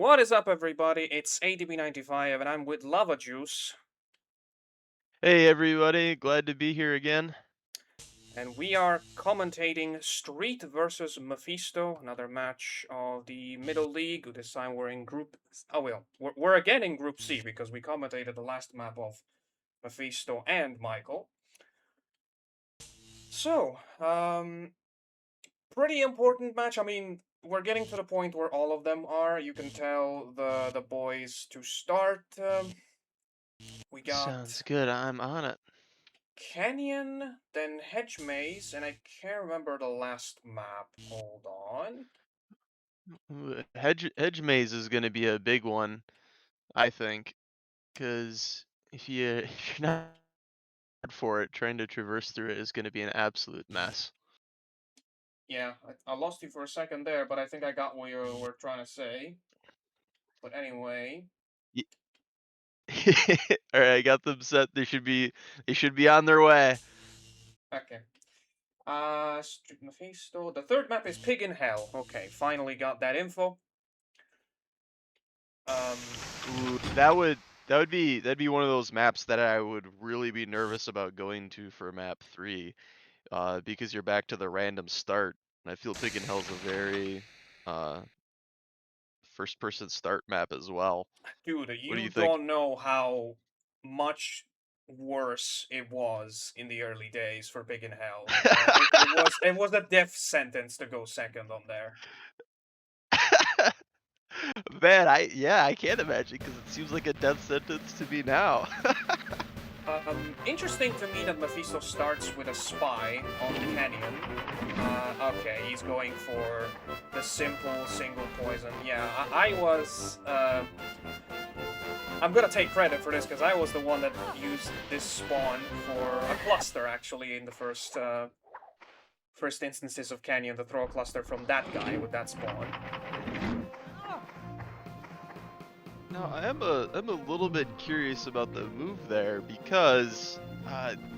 What is up, everybody? It's ADB95, and I'm with Lava Juice, Hey everybody, glad to be here again. and we are commentating Street versus Mefisto, another match of the Middle League. This time we're in Group. Oh well, we're again in Group C because we commentated the last map of Mefisto and Michael. So, pretty important match. I mean, we're getting to the point where all of them are. You can tell the boys to start. We got Sounds good, I'm on it. Canyon, then Hedge Maze, and I can't remember the last map. Hold on. Hedge maze is going to be a big one, I think, because if you're not prepared for it, trying to traverse through it is going to be an absolute mess. Yeah, I lost you for a second there, but I think I got what you were trying to say. But anyway, Y- All right, I got them set. They should be on their way. okay. Street Mephisto. The third map is Pig in Hell. Okay, finally got that info. Ooh, that'd be one of those maps that I would really be nervous about going to for map 3, because you're back to the random start. And I feel Pig and Hell's a very uh first person start map as well. Dude, What do you you think? don't know how much worse it was in the early days for Pig in Hell. It was a death sentence to go second on there. Man, I can't imagine because it seems like a death sentence to me now. Interesting to me that Mephisto starts with a spy on Canyon. Okay, he's going for the simple single poison. Yeah, I'm gonna take credit for this because I was the one that used this spawn for a cluster actually in the first instances of Canyon to throw a cluster from that guy with that spawn. Now I'm a little bit curious about the move there because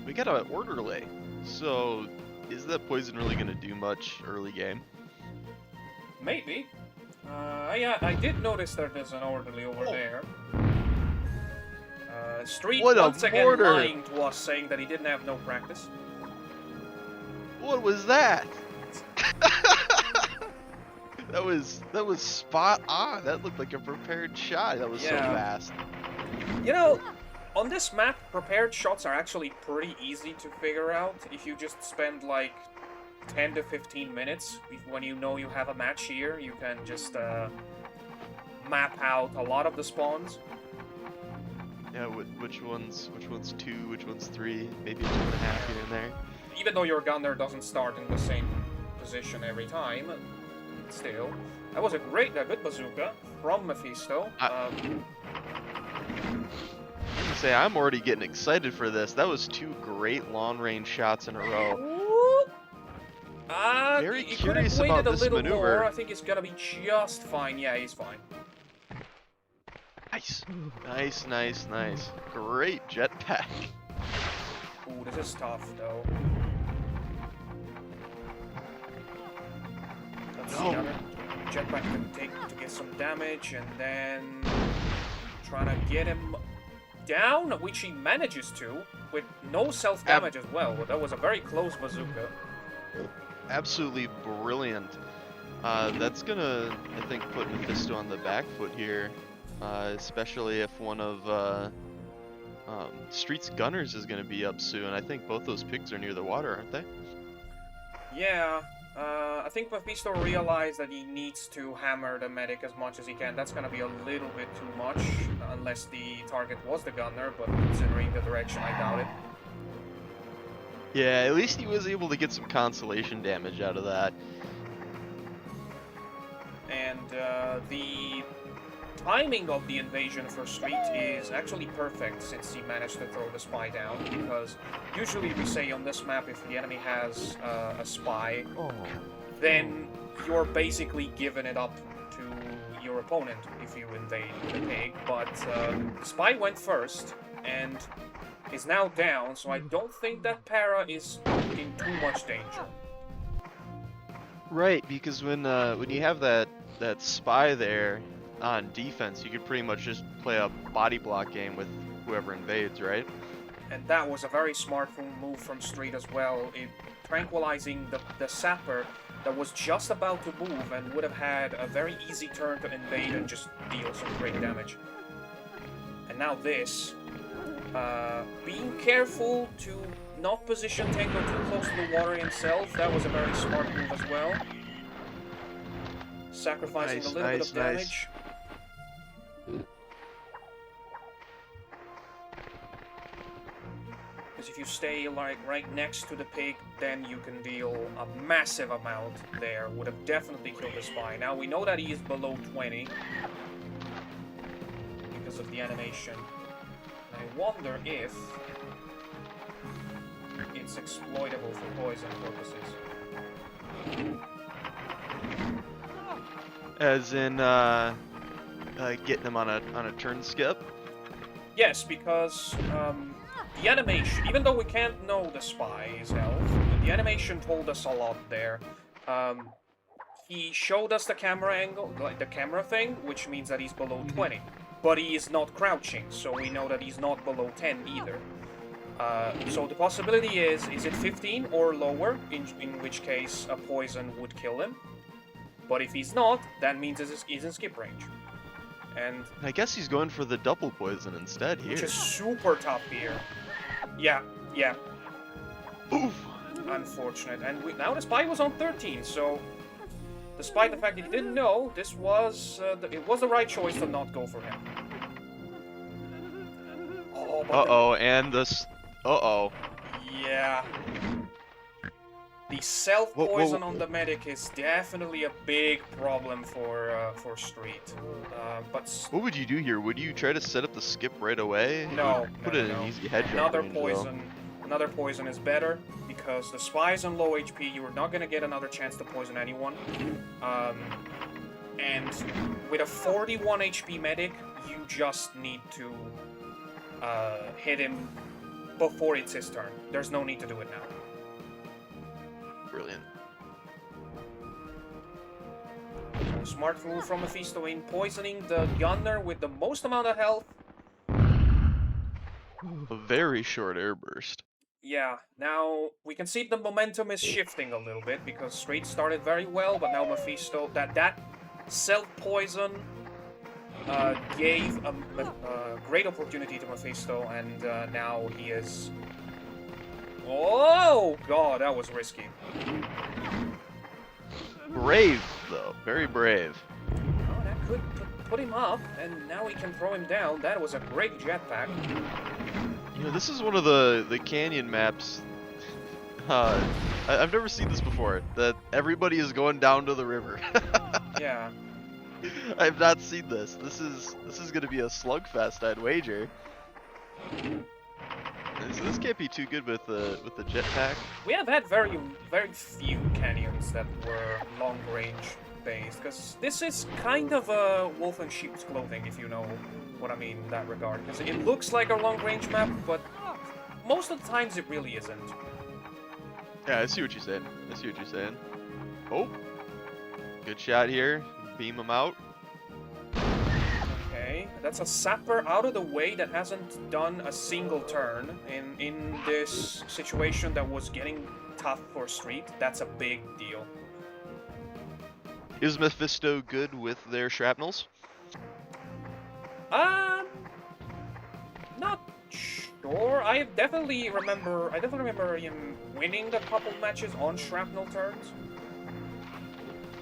we got an orderly. So is that poison really gonna do much early game? Maybe. Yeah, I did notice that there's an orderly over there. Street What a once again mortar! lying to us, saying that he didn't have no practice. What was that? That was spot on. That looked like a prepared shot. That was so Yeah. fast. You know, on this map, prepared shots are actually pretty easy to figure out if you just spend like 10 to 15 minutes. When you know you have a match here, you can just map out a lot of the spawns. Yeah, which one's two, which one's three, maybe 2.5 here and there. Even though your gunner doesn't start in the same position every time, still. That was a good bazooka from Mefisto. I'm gonna say I'm already getting excited for this. That was 2 great long range shots in a row. Very He could have curious waited about a this little more. maneuver. I think he's gonna be just fine. Yeah, he's fine. Nice, nice. Great jetpack. Ooh, this is tough though. Let's see, other jetpack can take to get some damage, and then trying to get him down, which he manages to with no self damage as well. That was a very close bazooka. Absolutely brilliant. That's gonna, I think, put Mefisto on the back foot here, especially if one of Street's gunners is gonna be up soon. I think both those pigs are near the water, aren't they? Yeah, I think Mephisto realized that he needs to hammer the medic as much as he can. That's gonna be a little bit too much, unless the target was the gunner, but considering the direction, I doubt it. Yeah, at least he was able to get some consolation damage out of that. And the timing of the invasion for Street is actually perfect since he managed to throw the spy down, because usually we say on this map if the enemy has a spy, then you're basically giving it up to your opponent if you invade the pig, but the spy went first and is now down, so I don't think that para is in too much danger. Right, because when you have that spy there, on defense, you could pretty much just play a body block game with whoever invades, right? And that was a very smart move from Street as well, tranquilizing the sapper that was just about to move and would have had a very easy turn to invade and just deal some great damage. And now this, being careful to not position Tango too close to the water himself, that was a very smart move as well. Sacrificing a little bit of damage. Because if you stay like right next to the pig, then you can deal a massive amount there. Would have definitely killed the spy. Now we know that he is below 20 because of the animation. I wonder if it's exploitable for poison purposes. As in, getting him on a turn skip? Yes, because the animation, even though we can't know the spy's health, the animation told us a lot there. He showed us the camera angle, like the camera thing, which means that he's below 20. But he is not crouching, so we know that he's not below 10 either. So the possibility is it 15 or lower, in which case a poison would kill him. But if he's not, that means he's in skip range. And I guess he's going for the double poison instead here. which is super tough here. Yeah. Oof. Unfortunate. And now the spy was on 13, so despite the fact that he didn't know, this was it was the right choice to not go for him. Oh, but and this. yeah. The self-poison on the medic is definitely a big problem for Street. But what would you do here? Would you try to set up the skip right away? No. Put it in an easy head jump Another range, poison. Another poison is better because the spy's on low HP. You are not gonna get another chance to poison anyone. And with a 41 HP medic, you just need to hit him before it's his turn. There's no need to do it now. Brilliant. So smart move from Mefisto in poisoning the gunner with the most amount of health. A very short air burst. Yeah, now we can see the momentum is shifting a little bit because Street started very well, but now Mefisto, that self-poison gave a great opportunity to Mefisto, and now he is... Oh, God, that was risky. Brave, though. Very brave. Oh, that could put him up, and now he can throw him down. That was a great jetpack. You know, this is one of the canyon maps. I've never seen this before. That everybody is going down to the river. Yeah. I've not seen this. This is gonna be a slugfest, I'd wager. So this can't be too good with the jetpack. We have had very few canyons that were long range based, because this is kind of a wolf in sheep's clothing, if you know what I mean in that regard. Because it looks like a long range map, but most of the times it really isn't. Yeah, I see what you're saying. Oh, good shot here. Beam him out. Okay, that's a sapper out of the way that hasn't done a single turn in this situation that was getting tough for Street. That's a big deal. Is Mefisto good with their shrapnels? Not sure. I definitely remember him winning a couple matches on shrapnel turns.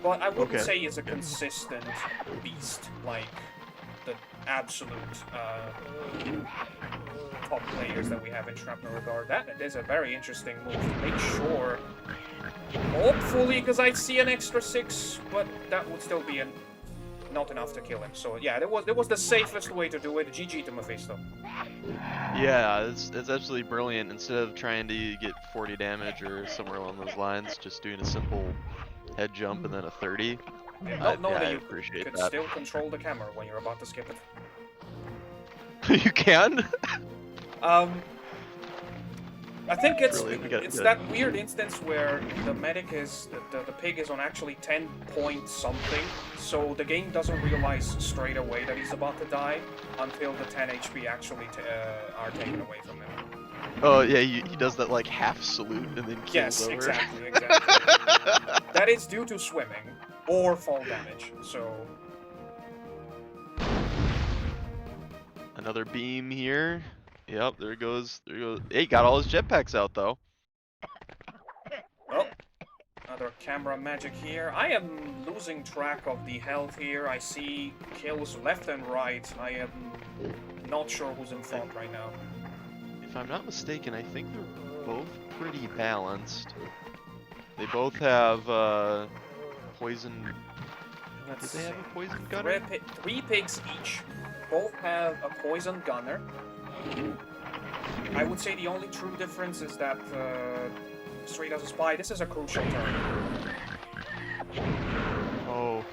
But I wouldn't say he's a consistent beast like the absolute top players that we have in shrapnel regard. That is a very interesting move to make sure. Hopefully, because I see an extra 6, but that would still be not enough to kill him. So yeah, it was the safest way to do it. GG to Mefisto. Yeah, it's absolutely brilliant. Instead of trying to get 40 damage or somewhere along those lines, just doing a simple head jump and then a 30. Not know that I you appreciate could that. still control the camera when you're about to skip it. You can? I think it's Brilliant, we got that weird instance where the medic is the pig is on actually 10 point something, so the game doesn't realize straight away that he's about to die until the 10 HP actually are taken away from him. Oh yeah, he does that like half salute and then kills Yes, over. exactly. That is due to swimming or fall damage. So Another beam here. Yep, there goes. Hey, got all his jetpacks out though. oh, another camera magic here. I am losing track of the health here. I see kills left and right. I am not sure who's in front right now. If I'm not mistaken, I think they're both pretty balanced. They both have poison. Did they have a poison gunner? Three pigs each. Both have a poison gunner. I would say the only true difference is that Street has a spy. This is a crucial turn. Oh.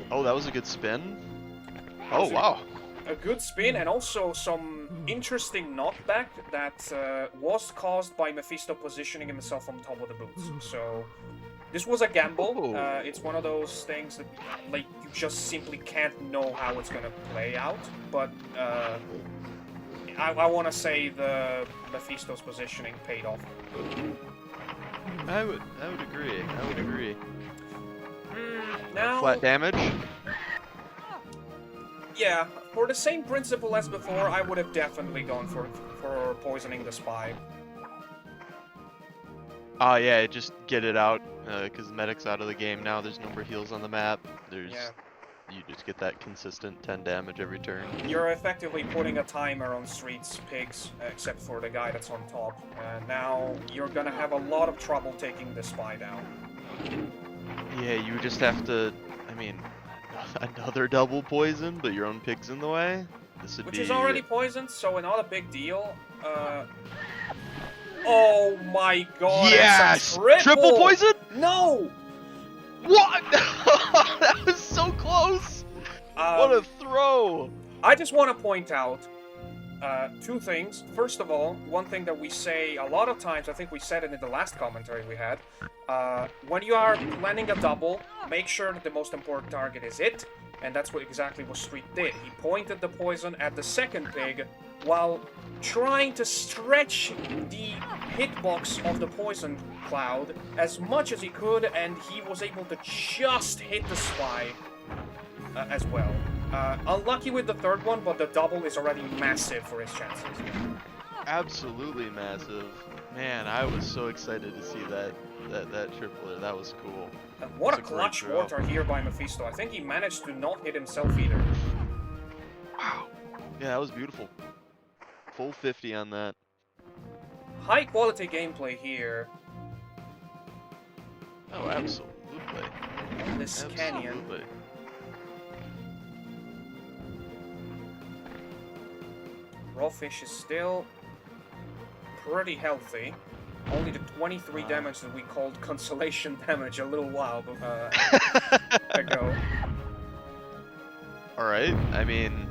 Oh, that was a good spin. Oh, wow. A good spin and also some interesting knockback that was caused by Mefisto positioning himself on top of the boots. So this was a gamble. Oh. It's one of those things that like you just simply can't know how it's gonna play out. But I want to say the Mephisto's positioning paid off. I would agree. I would agree. Now, Flat damage. yeah, for the same principle as before, I would have definitely gone for poisoning the spy. Oh yeah, just get it out because the medic's out of the game now. There's no more heals on the map. You just get that consistent 10 damage every turn. You're effectively putting a timer on Street's pigs, except for the guy that's on top. Now you're gonna have a lot of trouble taking the spy down. Yeah, you just have to. I mean, another double poison, but your own pig's in the way. Which is already poisoned, so not a big deal. Oh my god! Yes! Triple poison? No! What? That was so close! What a throw! I just want to point out two things. First of all, one thing that we say a lot of times, I think we said it in the last commentary we had, when you are planning a double, make sure that the most important target is it, and that's exactly what Street did. He pointed the poison at the second pig while trying to stretch the hitbox of the poison cloud as much as he could, and he was able to just hit the spy as well. Unlucky with the third one, but the double is already massive for his chances. Absolutely massive. Man, I was so excited to see that tripler. That was cool. What a clutch mortar here by Mefisto. I think he managed to not hit himself either. Wow. Yeah, that was beautiful. Full 50 on that. High quality gameplay here. Oh, absolutely. On this canyon. Raw fish is still pretty healthy. Only the 23 damage that we called consolation damage a little while ago. Alright, I mean,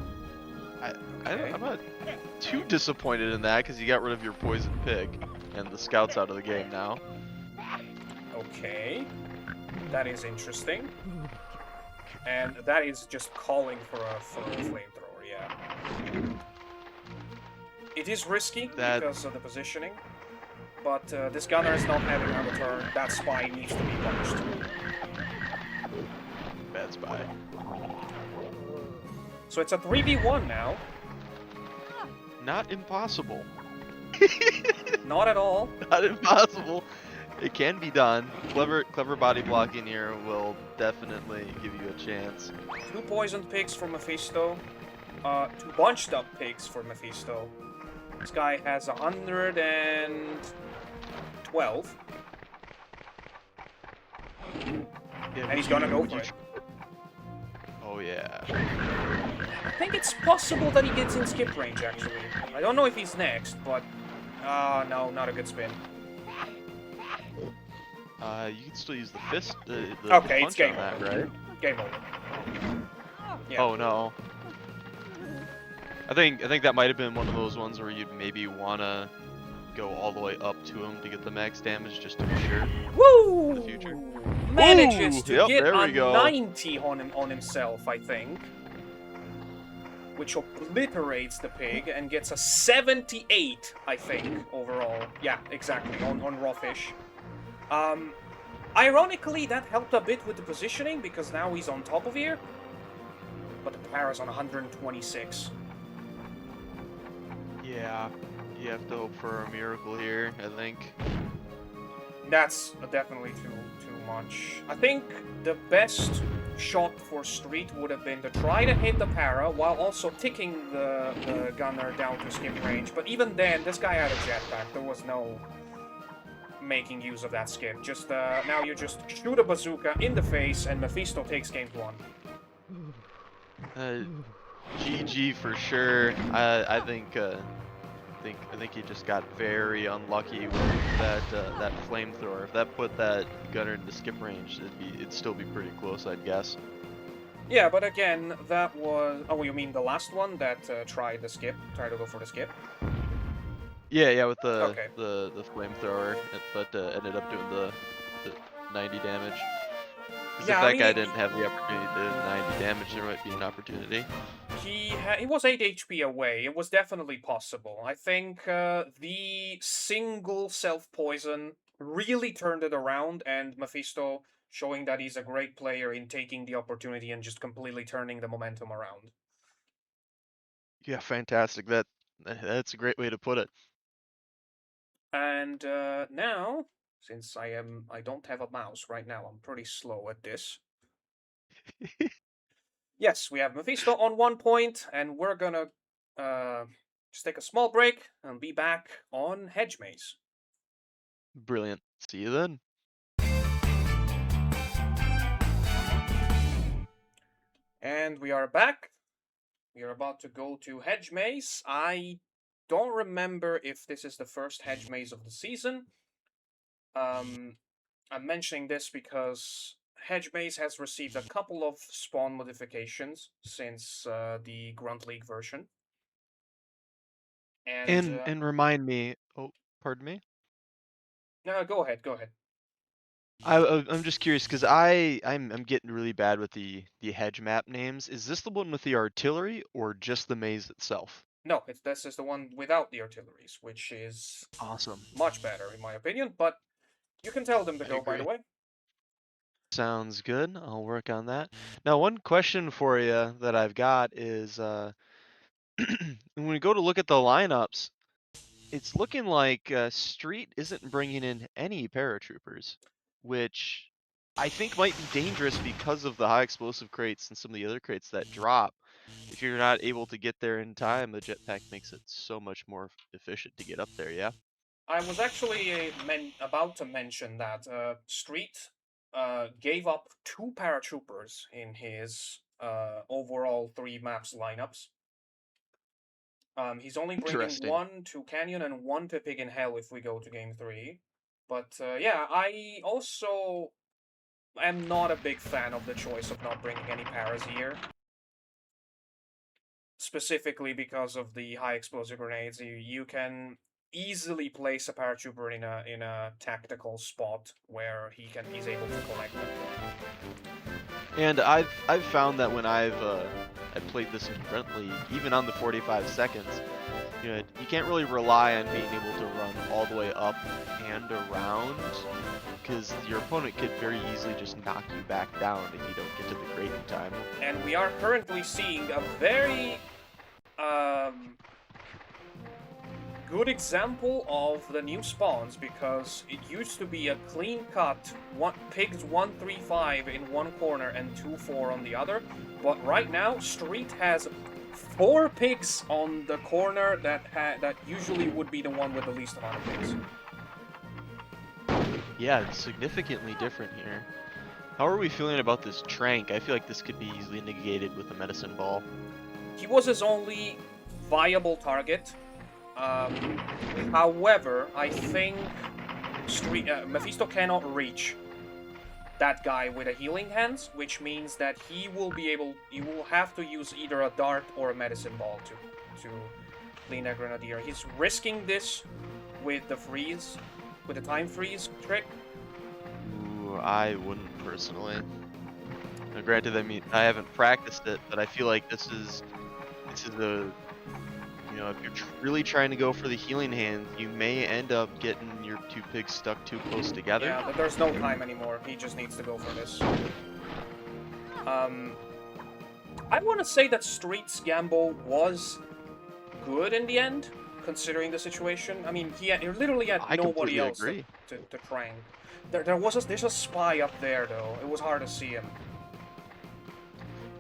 I'm not too disappointed in that because you got rid of your poison pig and the scout's out of the game now. Okay, that is interesting. And that is just calling for a flamethrower, yeah. It is risky because of the positioning, but this gunner is not having another turn. That spy needs to be punished. Bad spy. So it's a 3v1 now. Not impossible. Not at all. Not impossible. It can be done. Clever body blocking here will definitely give you a chance. 2 poisoned pigs for Mefisto. 2 bunched up pigs for Mefisto. This guy has 112. Yeah, And he's gonna go for it. Oh yeah. I think it's possible that he gets in skip range, actually. I don't know if he's next, but... no, not a good spin. You can still use the fist, the okay, punch it's game on that, over. right? Game over. Yeah. Oh no. I think that might have been one of those ones where you'd maybe wanna go all the way up to him to get the max damage just to be sure Woo! for the future. Manages Ooh, to yep, get there a we go. 90 on himself, I think. Which obliterates the pig and gets a 78, I think, overall. Yeah, exactly, on raw fish. Ironically, that helped a bit with the positioning, because now he's on top of here. But the para's on 126. Yeah, you have to hope for a miracle here, I think. That's definitely too much. I think the best shot for Street would have been to try to hit the para while also ticking the gunner down to skip range. But even then, this guy had a jetpack. There was no making use of that skip. Just now you just shoot a bazooka in the face and Mefisto takes game 1. GG for sure. I think he just got very unlucky with that flamethrower. If that put that gunner into skip range, it'd still be pretty close, I'd guess. Yeah, but again, that was... Oh, you mean the last one that tried to go for the skip? Yeah, with the Okay. the flamethrower, but ended up doing the 90 damage. Because Yeah, if I that mean, guy didn't have the opportunity to do 90 damage, there might be an opportunity. He was 8 HP away. It was definitely possible. I think the single self-poison really turned it around, and Mefisto showing that he's a great player in taking the opportunity and just completely turning the momentum around. Yeah, fantastic. That's a great way to put it. And now, since I don't have a mouse right now, I'm pretty slow at this. Yes, we have Mefisto on 1 point, and we're gonna just take a small break and be back on Hedge Maze. Brilliant. See you then. And we are back. We are about to go to Hedge Maze. I don't remember if this is the first Hedge Maze of the season. I'm mentioning this because Hedge Maze has received a couple of spawn modifications since the Grunt League version. And remind me. Oh, pardon me. No, go ahead. I'm just curious because I'm getting really bad with the hedge map names. Is this the one with the artillery or just the maze itself? No, this is the one without the artilleries, which is Awesome. much better in my opinion. But you can tell them to I go, by the agree. way. Sounds good. I'll work on that. Now, one question for you that I've got is when we go to look at the lineups, it's looking like Street isn't bringing in any paratroopers, which I think might be dangerous because of the high explosive crates and some of the other crates that drop. If you're not able to get there in time, the jetpack makes it so much more efficient to get up there, yeah? I was actually about to mention that Street gave up 2 paratroopers in his overall 3 maps lineups. He's only bringing Interesting. 1 to Canyon and 1 to Pig in Hell if we go to game 3. But yeah, I also am not a big fan of the choice of not bringing any paras here. Specifically because of the high explosive grenades. You can easily place a paratrooper in a tactical spot where he's able to collect them. And I've found that when I've played this in Grunt League, even on the 45 seconds, you can't really rely on being able to run all the way up and around, because your opponent could very easily just knock you back down if you don't get to the crate in time. And we are currently seeing a very good example of the new spawns, because it used to be a clean cut pigs 135 in one corner and 2-4 on the other, but right now Street has 4 pigs on the corner that usually would be the one with the least amount of pigs. Yeah, it's significantly different here. How are we feeling about this Trank? I feel like this could be easily negated with a medicine ball. He was his only viable target. However, I think Mefisto cannot reach that guy with a healing hands, which means that he will have to use either a dart or a medicine ball to clean a grenadier. He's risking this with the freeze, with the time freeze trick? Ooh, I wouldn't personally. Now, granted, I mean, I haven't practiced it, but I feel like this is a, you know, if you're really trying to go for the healing hand, you may end up getting your two pigs stuck too close together. Yeah, but there's no time anymore. He just needs to go for this. I want to say that Street's gamble was good in the end, considering the situation. I mean, he literally had I nobody completely else agree. to train. There's a spy up there though. It was hard to see him.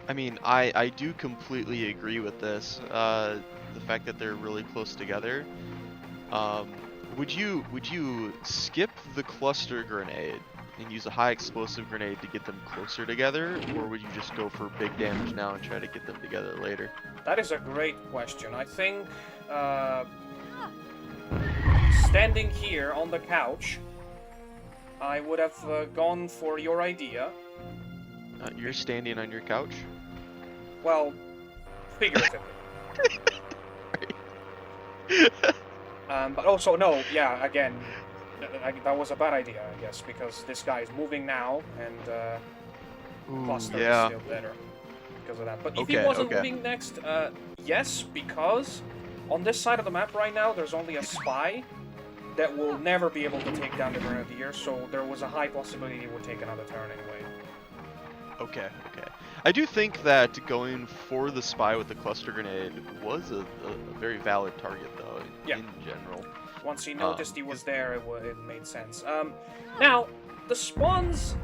I mean, I do completely agree with this. The fact that they're really close together. Would you skip the cluster grenade and use a high explosive grenade to get them closer together, or would you just go for big damage now and try to get them together later? That is a great question. I think standing here on the couch, I would have gone for your idea. You're standing on your couch? Well, figuratively. But also, no, yeah, again, that was a bad idea, I guess, because this guy is moving now, and cluster is still better because of that. But if he wasn't moving next, yes, because on this side of the map right now, there's only a spy that will never be able to take down the Grenadier, so there was a high possibility he would take another turn anyway. Okay. I do think that going for the spy with the cluster grenade was a very valid target, though, in general. Once he noticed he was there, it made sense. Now, the spawns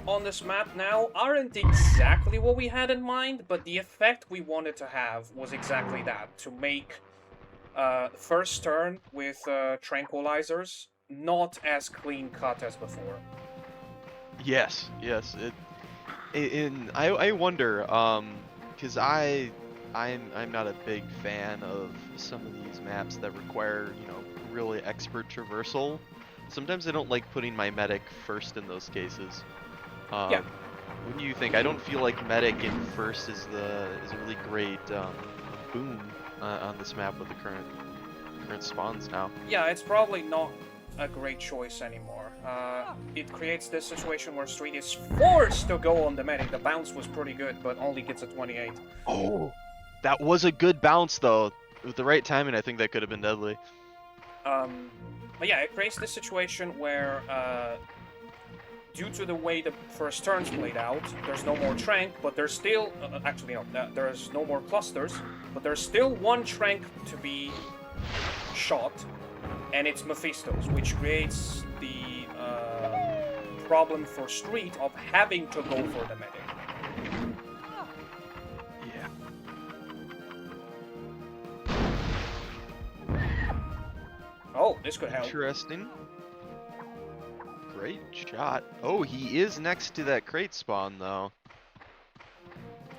on this map now aren't exactly what we had in mind, but the effect we wanted to have was exactly that, to make first turn with tranquilizers not as clean cut as before. Yes. I wonder, because I'm not a big fan of some of these maps that require, you know, really expert traversal. Sometimes I don't like putting my medic first in those cases. Yeah. What do you think? I don't feel like medic in first is a really great boon on this map with the current spawns now. Yeah, it's probably not a great choice anymore. It creates this situation where Street is forced to go on the medic. The bounce was pretty good, but only gets a 28. Oh, that was a good bounce though. With the right timing, I think that could have been deadly. But yeah, it creates this situation where, due to the way the first turns played out, there's no more Trank, but there's still... actually, no, there's no more clusters, but there's still one Trank to be shot, and it's Mephisto's, which creates the problem for Street of having to go for the medic. Oh, this could help. Interesting. Great shot. Oh, he is next to that crate spawn, though.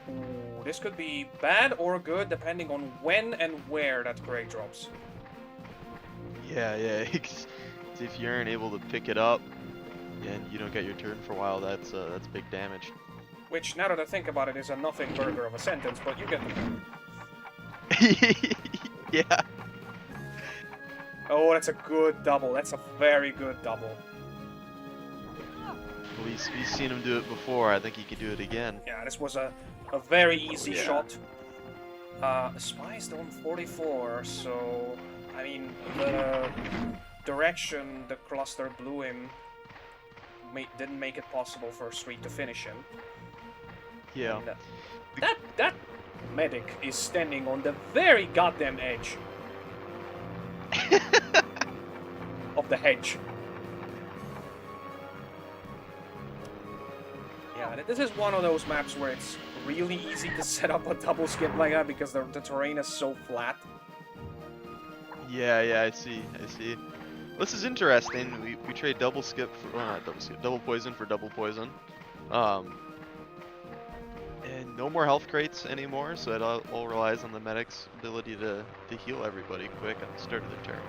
Ooh, this could be bad or good, depending on when and where that crate drops. Yeah. If you aren't able to pick it up and you don't get your turn for a while, that's big damage. Which, now that I think about it, is a nothing burger of a sentence, but you get the point. Yeah. Oh, that's a good double. That's a very good double. We've seen him do it before. I think he could do it again. Yeah, this was a very easy shot. Spy's on 44, so... I mean, the direction the cluster blew him didn't make it possible for Street to finish him. Yeah. And, that medic is standing on the very goddamn edge of the hedge. Yeah, this is one of those maps where it's really easy to set up a double skip like that because the terrain is so flat. Yeah, I see. This is interesting. We trade double skip for, well, not double skip, double poison for double poison. And no more health crates anymore, so it all relies on the medic's ability to heal everybody quick at the start of the turn.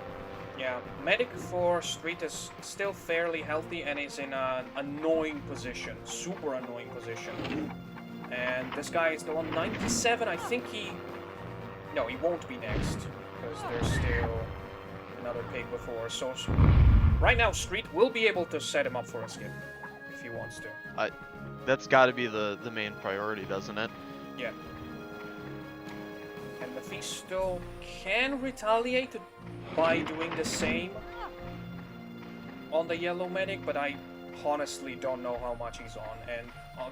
Yeah, medic for Street is still fairly healthy and is in an annoying position, super annoying position. And this guy is still on 97. I think no, he won't be next because there's still another pig before, so right now Street will be able to set him up for a skip if he wants to. That's got to be the main priority, doesn't it? Yeah. And Mefisto can retaliate by doing the same on the yellow medic, but I honestly don't know how much he's on. And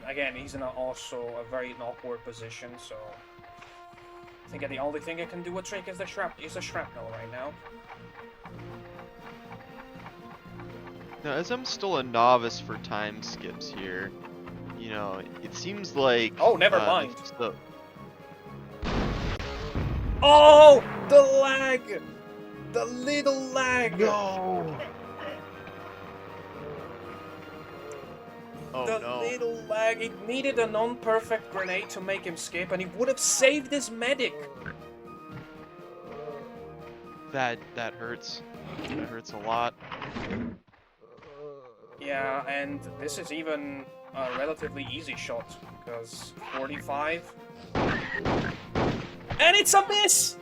again, he's in also a very awkward position, so I think the only thing I can do a trick is a shrapnel right now. Now, as I'm still a novice for time skips here, you know, it seems like... Oh, never mind. The... Oh, the lag! The little lag! No! Oh, the no. little lag. It needed a non-perfect grenade to make him skip, and he would have saved his medic. That hurts. That hurts a lot. Yeah, and this is even a relatively easy shot, because 45... And it's a miss!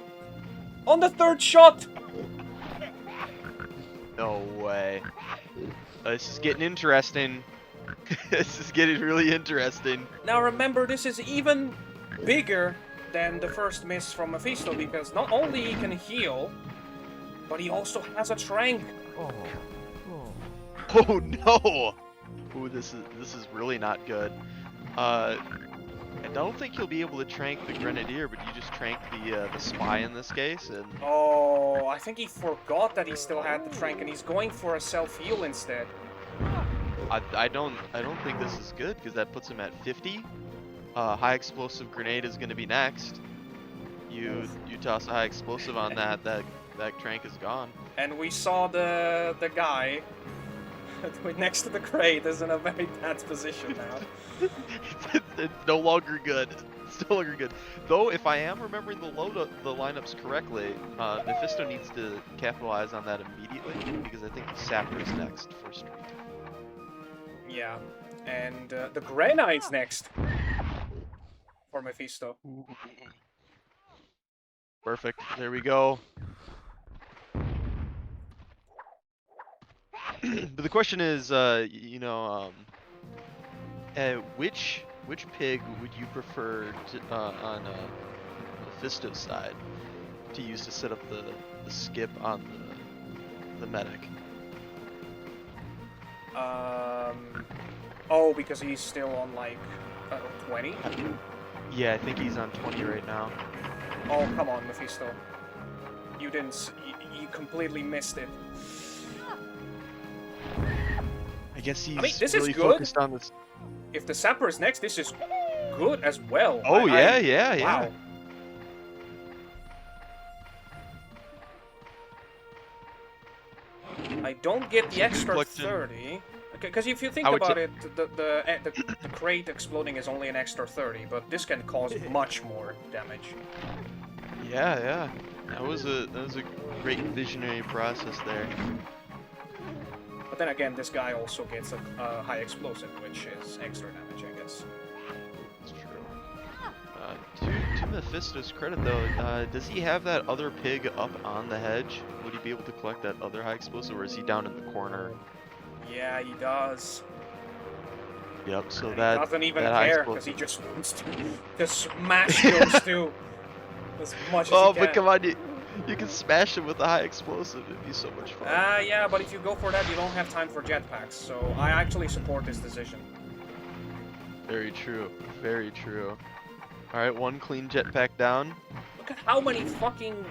On the third shot! No way. This is getting interesting. This is getting really interesting. Now remember, this is even bigger than the first miss from Mefisto, because not only he can heal, but he also has a trank. Oh no! Ooh, this is really not good. I don't think you'll be able to trank the Grenadier, but you just trank the spy in this case, and... Oh, I think he forgot that he still had the trank, and he's going for a self-heal instead. I don't think this is good, because that puts him at 50. High explosive grenade is going to be next. You toss a high explosive on that trank is gone. And we saw the guy next to the crate is in a very bad position now. It's no longer good. It's no longer good. Though, if I am remembering the lineups correctly, Mefisto needs to capitalize on that immediately, because I think the Sapper is next for Street. Yeah, and the Grey Knight's next for Mefisto. Perfect. There we go. But the question is, you know, which pig would you prefer to, on Mefisto's side to use to set up the skip on the medic? Oh, because he's still on like 20? Yeah, I think he's on 20 right now. Oh, come on, Mefisto. You didn't. You completely missed it. I guess he's this really is good. focused on this. If the Sapper is next, this is good as well. Oh, yeah. Wow. I don't get the extra 30. Because if you think about it, the crate exploding is only an extra 30, but this can cause much more damage. Yeah. That was a great visionary process there. But then again, this guy also gets a high explosive, which is extra damage, I guess. That's true. To Mefisto's credit, though, does he have that other pig up on the hedge? Would he be able to collect that other high explosive, or is he down in the corner? Yeah, he does. Yep, so and that... he doesn't even that care, because he just wants to smash those two as much as he can. Oh, but come on, you can smash him with a high explosive. It'd be so much fun. Yeah, but if you go for that, you don't have time for jetpacks, so I actually support this decision. Very true. Very true. Alright, one clean jetpack down. Look at how many fucking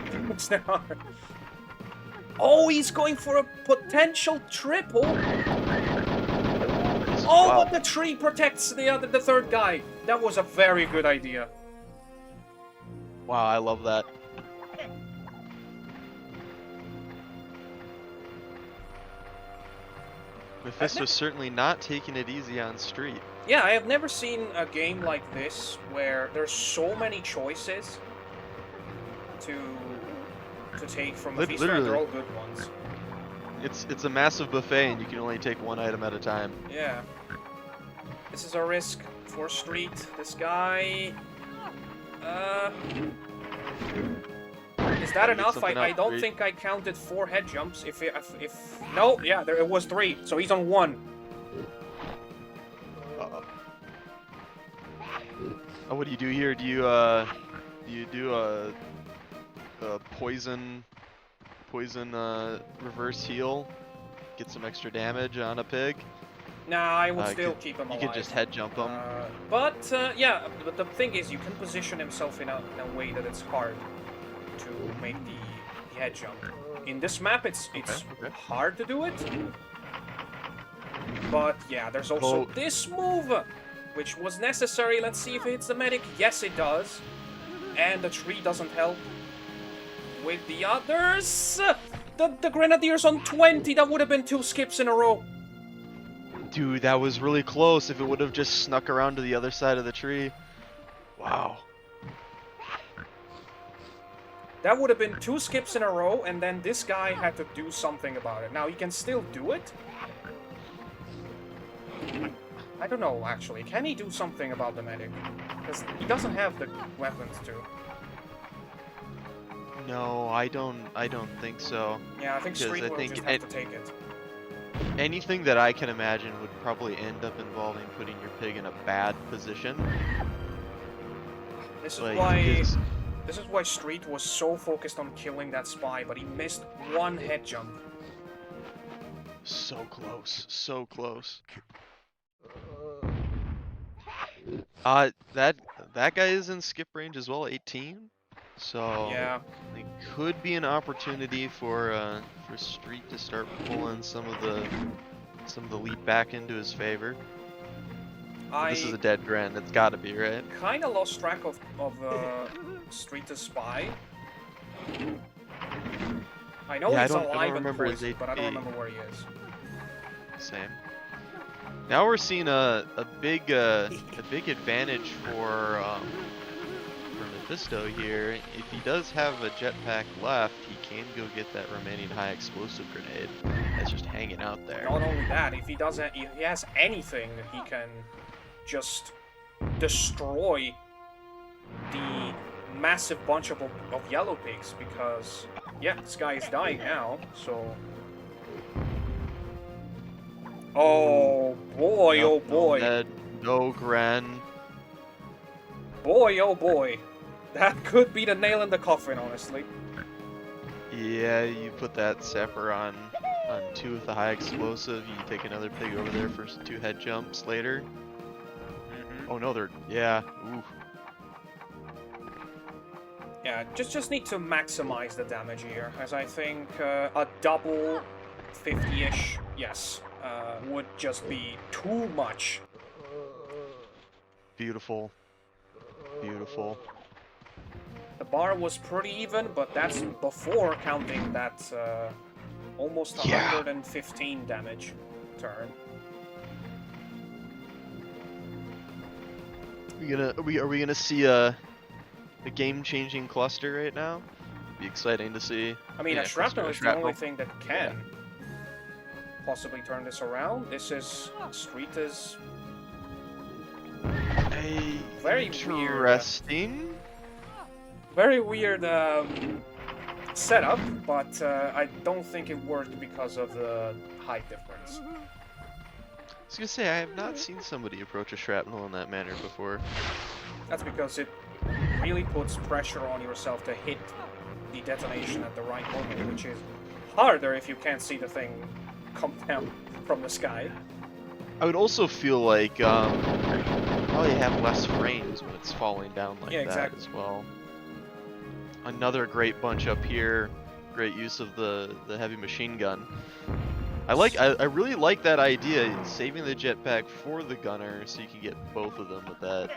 things there are. Oh, he's going for a potential triple. Oh, wow. But the tree protects the third guy. That was a very good idea. Wow, I love that. Mefisto's certainly not taking it easy on Street. Yeah, I have never seen a game like this where there's so many choices to take from Mefisto, and they're all good ones. It's a massive buffet, and you can only take one item at a time. Yeah. This is a risk for Street. This guy... This that Gotta get enough? something I out don't three. think I counted 4 head jumps. If no, yeah, it was 3. So he's on 1. Uh-oh. Oh, what do you do here? Do you do a poison reverse heal? Get some extra damage on a pig? Nah, I would still keep him You alive. could just head jump him. Yeah, but the thing is, you can position himself in a way that it's hard to make the head jump. In this map, it's Okay. hard to do it. But yeah, there's also this move, which was necessary. Let's see if it hits the medic. Yes, it does. And the tree doesn't help. With the others, the Grenadiers on 20. That would have been 2 skips in a row. Dude, that was really close. If it would have just snuck around to the other side of the tree. Wow. That would have been 2 skips in a row, and then this guy had to do something about it. Now, he can still do it. I don't know, actually. Can he do something about the medic? Because he doesn't have the weapons to. No, I don't think so. Yeah, I think Street will just have to take it. Anything that I can imagine would probably end up involving putting your pig in a bad position. This is Like, why... This is why Street was so focused on killing that spy, but he missed 1 head jump. So close, so close. That guy is in skip range as well, 18. So yeah, it could be an opportunity for Street to start pulling some of the lead back into his favor. This is a dead Gren. It's got to be, right? Kind of lost track of Street the Spy. I know he's alive and poisoned, but I don't remember where he is. Same. Now we're seeing a big advantage for Mefisto here. If he does have a jetpack left, he can go get that remaining high explosive grenade that's just hanging out there. Not only that, if he has anything, he can just destroy the massive bunch of yellow pigs, because yeah, this guy is dying now, so... Oh boy, oh boy. No Gren. Boy, oh boy. That could be the nail in the coffin, honestly. Yeah, you put that sapper on 2 with the high explosive, you take another pig over there for 2 head jumps later. Oh no, yeah, ooh. Yeah, just need to maximize the damage here, as I think a double 50-ish, yes, would just be too much. Beautiful. Beautiful. The bar was pretty even, but that's before counting that almost 115 damage turn. Are we gonna see a game-changing cluster right now? Be exciting to see. I mean, a shrapnel is the only thing that can possibly turn this around. This is Street is very interesting. Very weird setup, but I don't think it worked because of the height difference. I was gonna say, I have not seen somebody approach a shrapnel in that manner before. That's because it really puts pressure on yourself to hit the detonation at the right moment, which is harder if you can't see the thing come down from the sky. I would also feel like probably have less frames when it's falling down like that as well. Another great bunch up here. Great use of the heavy machine gun. I really like that idea, saving the jetpack for the gunner so you can get both of them with that.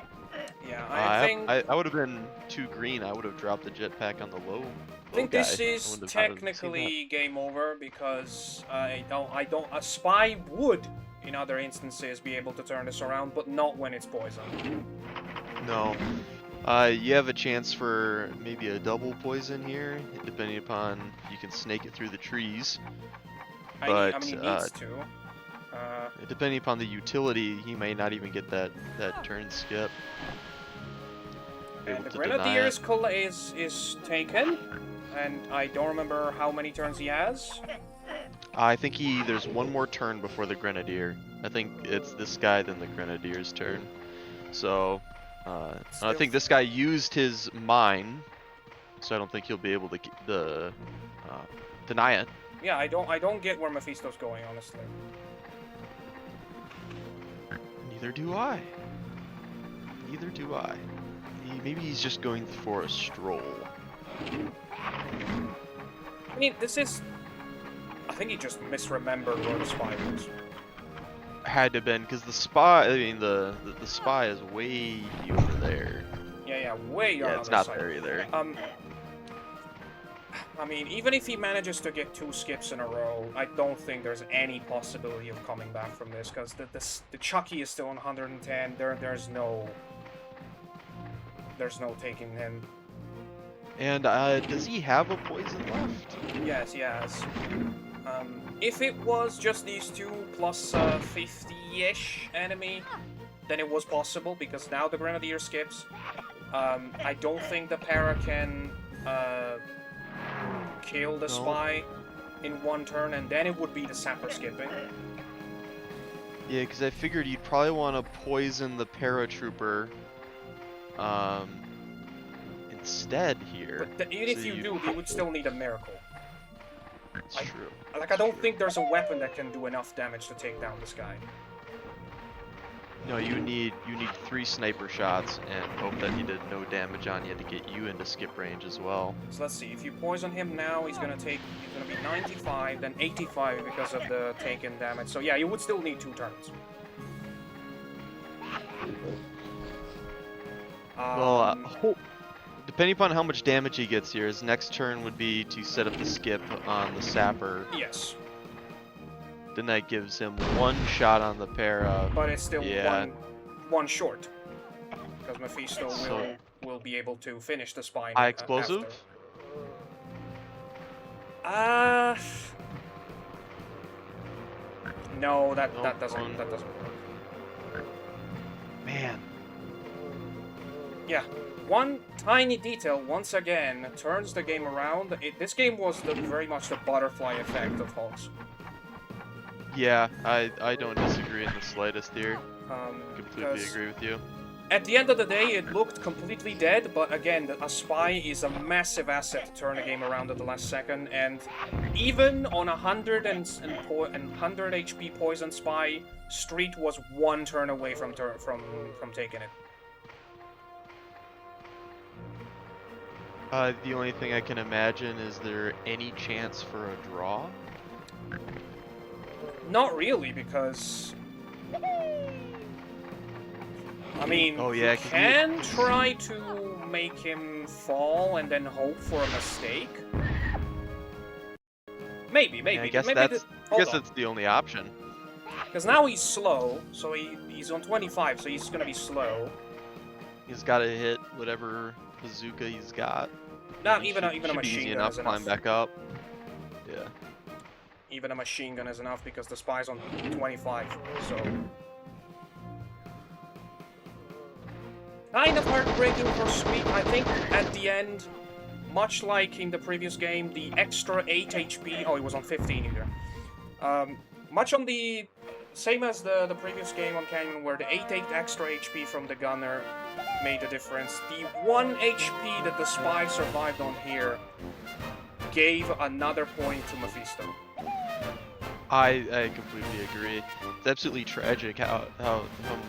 Yeah, I think I would have been too green. I would have dropped the jetpack on the low. I think this is technically game over, because a spy would in other instances be able to turn this around, but not when it's poisoned. No. You have a chance for maybe a double poison here, depending upon you can snake it through the trees. But I mean, he needs to. Depending upon the utility, he may not even get that turn skip. And the Grenadiers is taken. and I don't remember how many turns he has. I think there's one more turn before the Grenadier. I think it's this guy, then the Grenadier's turn. So, I Still, think this guy used his mine, so I don't think he'll be able to deny it. yeah, I don't get where Mephisto's going, honestly. Neither do I. Neither do I. Maybe he's just going for a stroll. I mean, this is. I think he just misremembered where the spy was. Had to have been, because the spy, I mean, the spy is way over there. Yeah, way on Yeah, the it's other not side. there either. I mean, even if he manages to get 2 skips in a row, I don't think there's any possibility of coming back from this, because the Chucky is still on 110. There's no taking him. And does he have a poison left? Yes, he has. If it was just these two plus 50-ish enemy, then it was possible, because now the Grenadier skips. I don't think the Para can kill the spy in one turn, and then it would be the Sapper skipping. Yeah, because I figured you'd probably want to poison the paratrooper instead here. But even if you do, he would still need a miracle. It's true. Like, I don't think there's a weapon that can do enough damage to take down this guy. No, you need 3 sniper shots and hope that he did no damage on you to get you into skip range as well. So let's see. If you poison him now, he's gonna be 95, then 85 because of the taken damage. So yeah, you would still need 2 turns. Well, depending upon how much damage he gets here, his next turn would be to set up the skip on the Sapper. Yes. Then that gives him 1 shot on the para. But it's still one short. Because Mefisto will be able to finish the spine. High explosive? No, that doesn't work. Man. Yeah. One tiny detail, once again, turns the game around. This game was very much the butterfly effect of Hogs. Yeah, I don't disagree in the slightest here. Completely agree with you. At the end of the day, it looked completely dead, but again, a spy is a massive asset to turn a game around at the last second, and even on 100 HP poison spy, Street was 1 turn away from taking it. The only thing I can imagine, is there any chance for a draw? Not really, because I mean, you can try to make him fall and then hope for a mistake. Maybe. Yeah, I guess that's the only option. Because now he's slow, so he's on 25, so he's gonna be slow. He's got to hit whatever bazooka he's got. Not even a machine gun is enough. Climb back up. Yeah. Even a machine gun is enough because the spy's on 25, so... Kind of heartbreaking for Sweet. I think at the end, much like in the previous game, the extra 8 HP... Oh, he was on 15 either. Much on the... Same as the previous game on Canyon, where the 8 extra HP from the gunner made a difference. The 1 HP that the spy survived on here gave another point to Mefisto. I completely agree. It's absolutely tragic how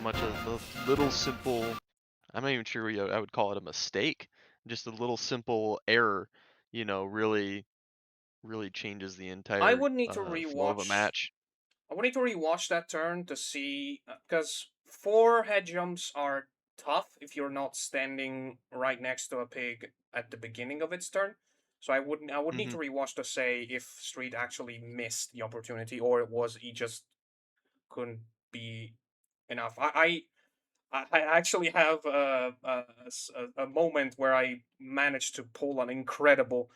much of the little simple, I'm not even sure I would call it a mistake, just a little simple error, really changes the entire I would need to flow of a match. I would need to rewatch that turn to see, because 4 head jumps are tough if you're not standing right next to a pig at the beginning of its turn. So I would need to rewatch to say if Street actually missed the opportunity, or it was he just couldn't be enough. I actually have a moment where I managed to pull an incredible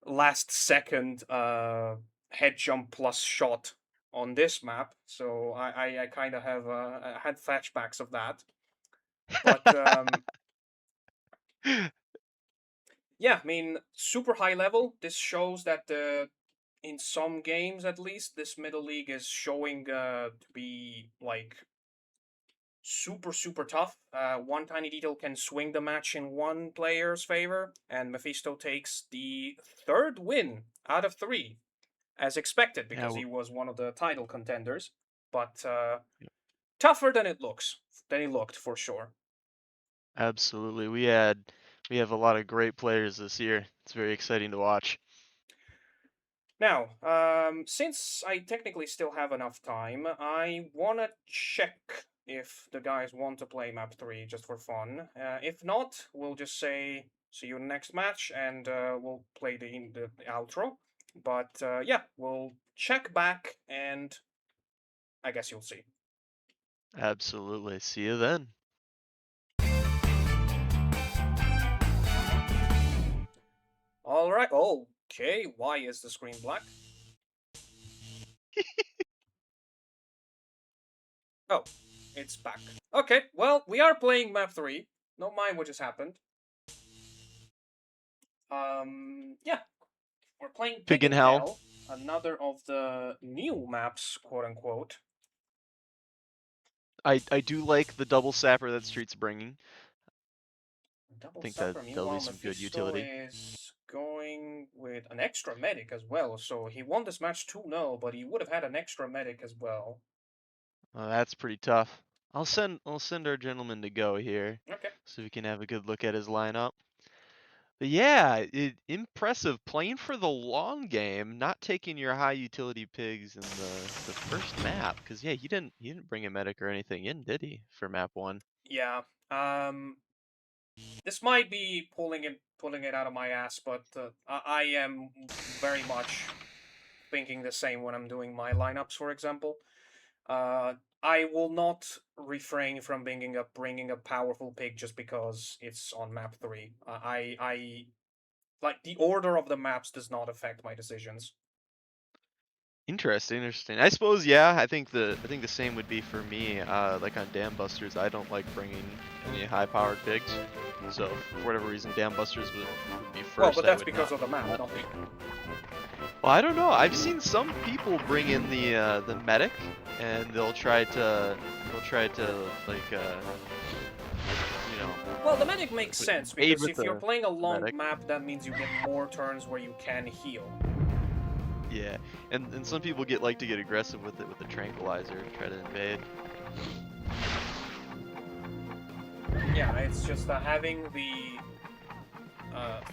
last second head jump plus shot on this map, so I kind of have had flashbacks of that. But Yeah, I mean, super high level. This shows that in some games at least, this middle league is showing to be like super tough. One tiny detail can swing the match in one player's favor, and Mephisto takes the third win out of three, as expected, Yeah, because he was one of the title contenders. But yeah, tougher than it looks, than he looked for sure. absolutely. We have a lot of great players this year. It's very exciting to watch. Now, since I technically still have enough time, I wanna check if the guys want to play map 3 just for fun. If not, we'll just say see you in the next match and we'll play the outro. But yeah, we'll check back and I guess you'll see. Absolutely. See you then. Alright, okay, why is the screen black? Oh, it's back. Okay, well, we are playing map 3. Don't mind what just happened. Yeah, we're playing Pig Pig in in Hell. Hell, another of the new maps, quote unquote. I do like the double sapper that Street's bringing. I Double think that Supper. that'll be Meanwhile, some good Mefisto utility. is going with an extra medic as well. So he won this match 2-0, but he would have had an extra medic as well. That's pretty tough. I'll send our gentleman to go here, Okay. so we can have a good look at his lineup. But yeah, impressive playing for the long game, not taking your high utility pigs in the first map. Cause yeah, he didn't bring a medic or anything in, did he? For map 1. Yeah. This might be pulling it out of my ass, but I am very much thinking the same when I'm doing my lineups, for example. Uh, I will not refrain from bringing a powerful pick just because it's on map 3. I like the order of the maps does not affect my decisions. Interesting, interesting. I suppose yeah. I think the same would be for me. Like on Dam Busters, I don't like bringing any high-powered pigs. So for whatever reason, Dam Busters would be Well, first. but I that's would because not. of the map, not me. Well, I don't know. I've seen some people bring in the medic, and they'll try to like you know Well, the medic makes like, sense aid because with if you're playing a the long medic. map, that means you get more turns where you can heal. Yeah, and some people like to get aggressive with it with the tranquilizer, try to invade. Yeah, it's just having the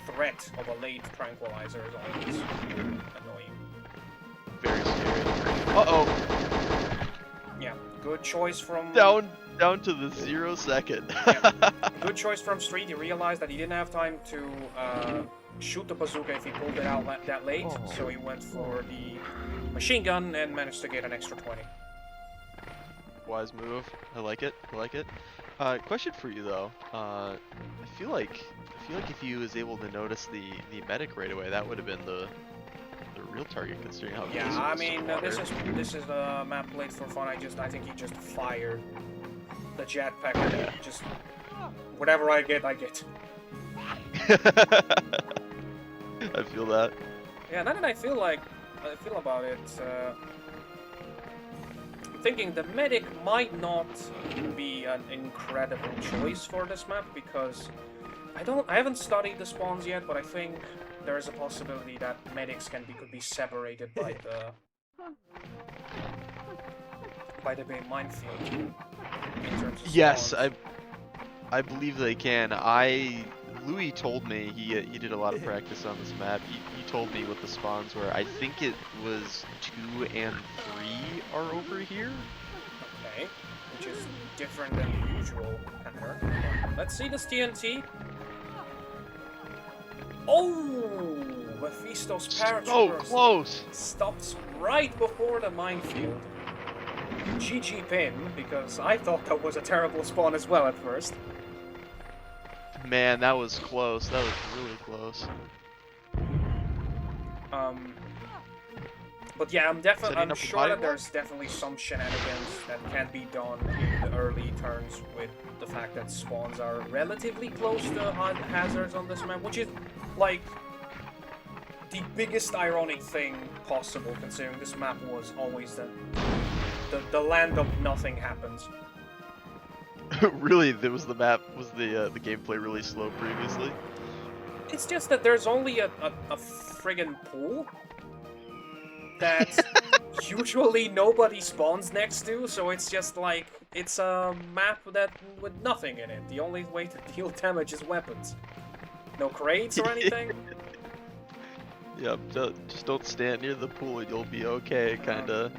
threat of a late tranquilizer is always annoying. Very scary. Uh-oh. Yeah, good choice from Down to the 0 second. yeah, good choice from Street. He realized that he didn't have time to shoot the bazooka if he pulled it out that late, so he went for the machine gun and managed to get an extra 20. Wise move. I like it. I like it. Question for you though. I feel like if he was able to notice the medic right away, that would have been the real target considering how Yeah, close I it was to mean the water. this is a map played for fun. I think he just fired the jetpack and just whatever I get, I get. I feel that. Yeah, now that I feel about it, I'm thinking the medic might not be an incredible choice for this map because I haven't studied the spawns yet, but I think there is a possibility that medics could be separated by the main minefield in terms of Yes, spawns. I believe they can. Louis told me he did a lot of practice on this map. He told me what the spawns were. I think it was 2 and 3 are over here. Okay, which is different than the usual pattern. Let's see this TNT. Oh, Mefisto's So paratroopers close. stops right before the minefield. GG pin, because I thought that was a terrible spawn as well at first. Man, that was close. That was really close. But yeah, Setting I'm up a sure body that block? there's definitely some shenanigans that can be done in the early turns with the fact that spawns are relatively close to hazards on this map, which is like the biggest ironic thing possible, considering this map was always the land of nothing happens. Really, there was the map, was the gameplay really slow previously? It's just that there's only a friggin' pool that usually nobody spawns next to, so it's just like, it's a map that with nothing in it. The only way to deal damage is weapons. No crates or anything? Yep, just don't stand near the pool and you'll be okay, kinda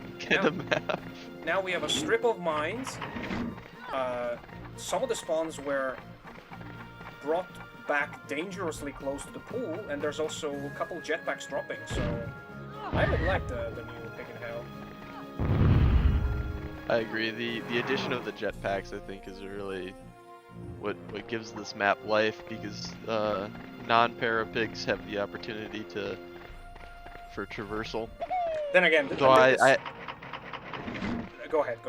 map. Now we have a strip of mines. Some of the spawns were brought back dangerously close to the pool, and there's also a couple jetpacks dropping, so I really like the new Pig in Hell. I agree. The addition of the jetpacks, I think, is really what gives this map life, because non-para pigs have the opportunity for traversal. Then again, So I go ahead.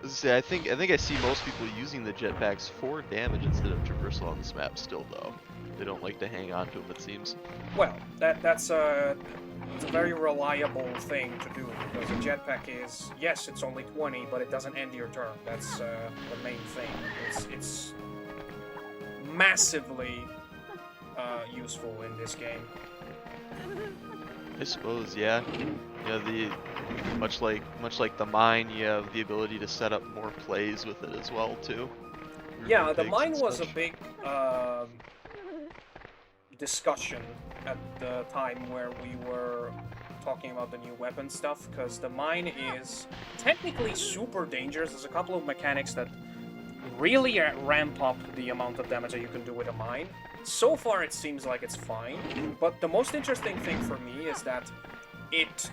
say I think I see most people using the jetpacks for damage instead of traversal on this map still, though. They don't like to hang on to them, it seems. Well, that's it's a very reliable thing to do, because a jetpack is, yes, it's only 20, but it doesn't end your turn. That's the main thing. It's massively useful in this game. I suppose, yeah. Yeah, much like the mine, you have the ability to set up more plays with it as well too. Yeah, the Pigs mine and was a such. big discussion at the time where we were talking about the new weapon stuff, because the mine is technically super dangerous. There's a couple of mechanics that really ramp up the amount of damage that you can do with a mine. So far it seems like it's fine, but the most interesting thing for me is that it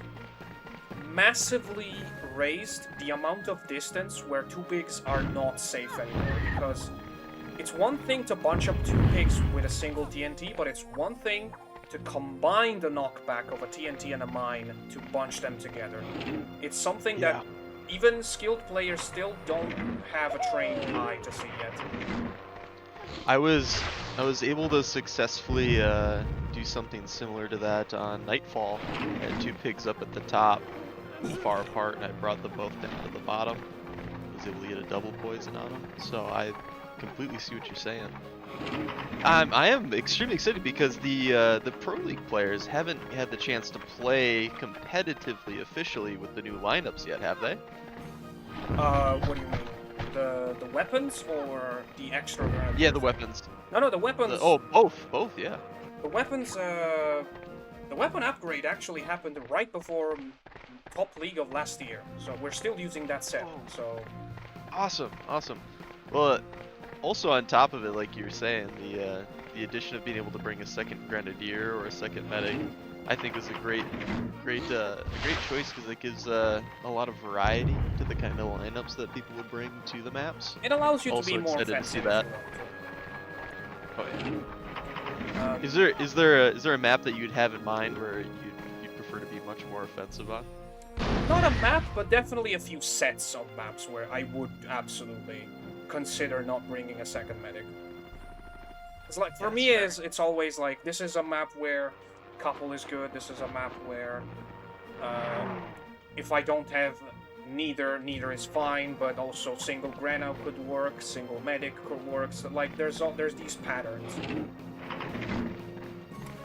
massively raised the amount of distance where two pigs are not safe anymore, because it's one thing to bunch up two pigs with a single TNT, but it's one thing to combine the knockback of a TNT and a mine to bunch them together. It's something that even skilled players still don't have a trained eye to see yet. I was able to successfully do something similar to that on Nightfall. I had two pigs up at the top, far apart, and I brought them both down to the bottom. I was able to get a double poison on them, so I completely see what you're saying. I am extremely excited because the Pro League players haven't had the chance to play competitively officially with the new lineups yet, have they? What do you mean? The weapons or the extra grenade? Yeah, the weapons. No, the weapons. Both, yeah. The weapons. The weapon upgrade actually happened right before Top League of last year, so we're still using that set. So Awesome. Well, also on top of it, like you were saying, the addition of being able to bring a second grenadier or a second medic, I think is a great choice, because it gives a lot of variety to the kind of lineups that people would bring to the maps. it allows you to Also be more excited to see offensive. that. Oh yeah. Is there a map that you'd have in mind where you'd prefer to be much more offensive on? Not a map, but definitely a few sets of maps where I would absolutely consider not bringing a second medic. It's like, for me, it's always like, this is a map where couple is good, this is a map where if I don't have neither is fine, but also single Grano could work, single medic could work, so like there's these patterns.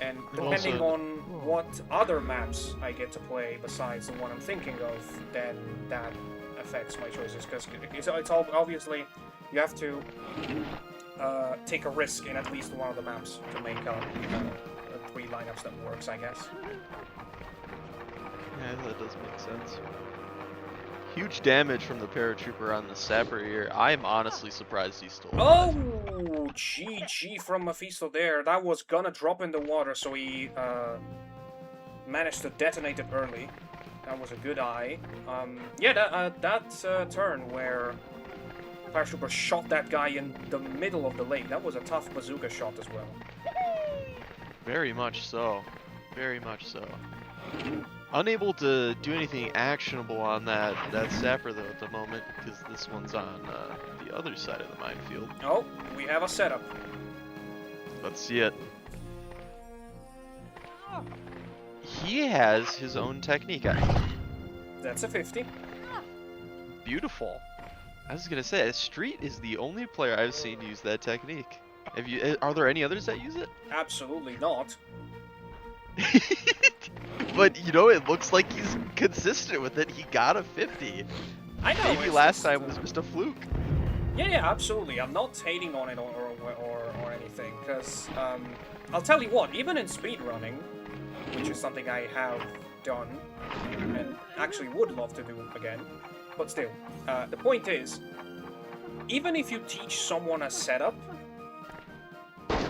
And depending on what other maps I get to play besides the one I'm thinking of, then that affects my choices, because it's all obviously you have to take a risk in at least one of the maps to make up 3 lineups that works, I guess. Yeah, that does make sense. Huge damage from the paratrooper on the sapper here. I'm honestly surprised he's still alive. Oh, GG from Mefisto there. That was gonna drop in the water, so he managed to detonate it early. That was a good eye. Yeah, that turn where paratrooper shot that guy in the middle of the lake, that was a tough bazooka shot as well. Very much so. Very much so. Unable to do anything actionable on that sapper though at the moment, because this one's on the other side of the minefield. Oh, we have a setup. Let's see it. He has his own technique. That's a 50. Beautiful. I was gonna say, Street is the only player I've seen use that technique. Have you? Are there any others that use it? Absolutely not. But you know, it looks like he's consistent with it. He got a 50. I know. Maybe it's last just, time was just a fluke. Yeah, absolutely. I'm not hating on it or anything, because I'll tell you what, even in speedrunning, which is something I have done and actually would love to do again, but still, the point is, even if you teach someone a setup,